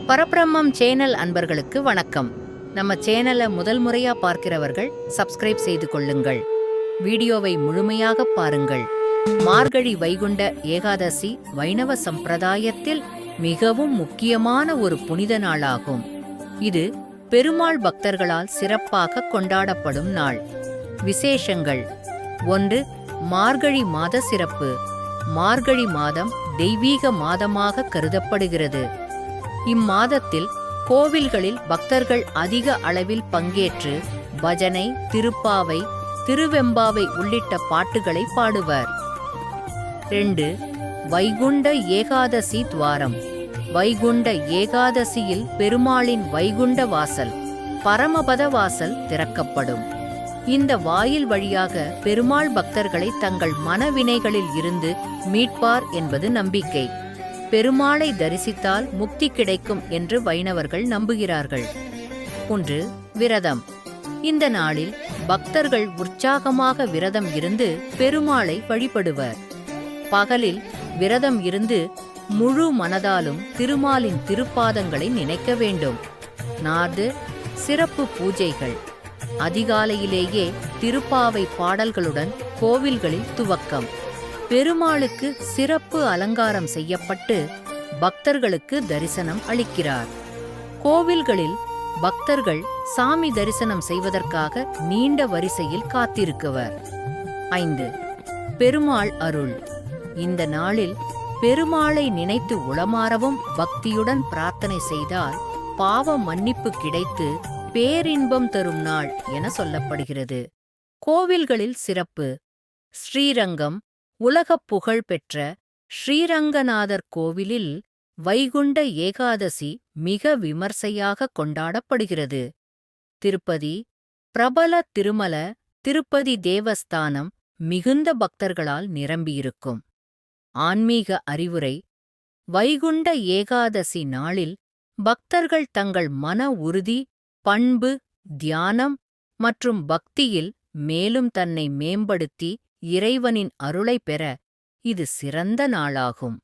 பரபிரம்மம் சேனல் அன்பர்களுக்கு வணக்கம். நம்ம சேனலை முதல் முறையா பார்க்கிறவர்கள் சப்ஸ்கிரைப் செய்து கொள்ளுங்கள். வீடியோவை முழுமையாக பாருங்கள். மார்கழி வைகுண்ட ஏகாதசி வைணவ சம்பிரதாயத்தில் மிகவும் முக்கியமான ஒரு புனித நாளாகும். இது பெருமாள் பக்தர்களால் சிறப்பாக கொண்டாடப்படும் நாள். விசேஷங்கள்: 1. மார்கழி மாத சிறப்பு. மார்கழி மாதம் தெய்வீக மாதமாக கருதப்படுகிறது. இம்மாதத்தில் கோவில்களில் பக்தர்கள் அதிக அளவில் பங்கேற்று பஜனை, திருப்பாவை, திருவெம்பாவை உள்ளிட்ட பாட்டுகளை பாடுவர். 2. வைகுண்ட ஏகாதசி துவாரம். வைகுண்ட ஏகாதசியில் பெருமாளின் வைகுண்ட வாசல், பரமபத வாசல் திறக்கப்படும். இந்த வாயில் வழியாக பெருமாள் பக்தர்களை தங்கள் மனவினைகளில் இருந்து மீட்பார் என்பது நம்பிக்கை. பெருமாளை தரிசித்தால் முக்தி கிடைக்கும் என்று வைணவர்கள் நம்புகிறார்கள். 3. விரதம். இந்த நாளில் பக்தர்கள் உற்சாகமாக விரதம் இருந்து பெருமாளை வழிபடுவர். பகலில் விரதம் இருந்து முழு மனதாலும் திருமாலின் திருப்பாதங்களை நினைக்க வேண்டும். 4. சிறப்பு பூஜைகள். அதிகாலையிலேயே திருப்பாவை பாடல்களுடன் கோவில்களில் துவக்கம். பெருமாளுக்கு சிறப்பு அலங்காரம் செய்யப்பட்டு பக்தர்களுக்கு தரிசனம் அளிக்கிறார். கோவில்களில் பக்தர்கள் சாமி தரிசனம் செய்வதற்காக நீண்ட வரிசையில் காத்திருக்குவர். 5. பெருமாள் அருள். இந்த நாளில் பெருமாளை நினைத்து உளமாறவும் பக்தியுடன் பிரார்த்தனை செய்தால் பாவ மன்னிப்பு கிடைத்து பேரின்பம் தரும் நாள் என சொல்லப்படுகிறது. கோவில்களில் சிறப்பு: ஸ்ரீரங்கம் உலகப் புகழ் பெற்ற ஸ்ரீரங்கநாதர் கோவிலில் வைகுண்ட ஏகாதசி மிக விமர்சையாக கொண்டாடப்படுகிறது. திருப்பதி பிரபல திருமல திருப்பதி தேவஸ்தானம் மிகுந்த பக்தர்களால் நிரம்பியிருக்கும். ஆன்மீக அறிவுரை: வைகுண்ட ஏகாதசி நாளில் பக்தர்கள் தங்கள் மன உறுதி, பண்பு, தியானம் மற்றும் பக்தியில் மேலும் தன்னை மேம்படுத்தி இறைவனின் அருளை பெற இது சிறந்த நாளாகும்.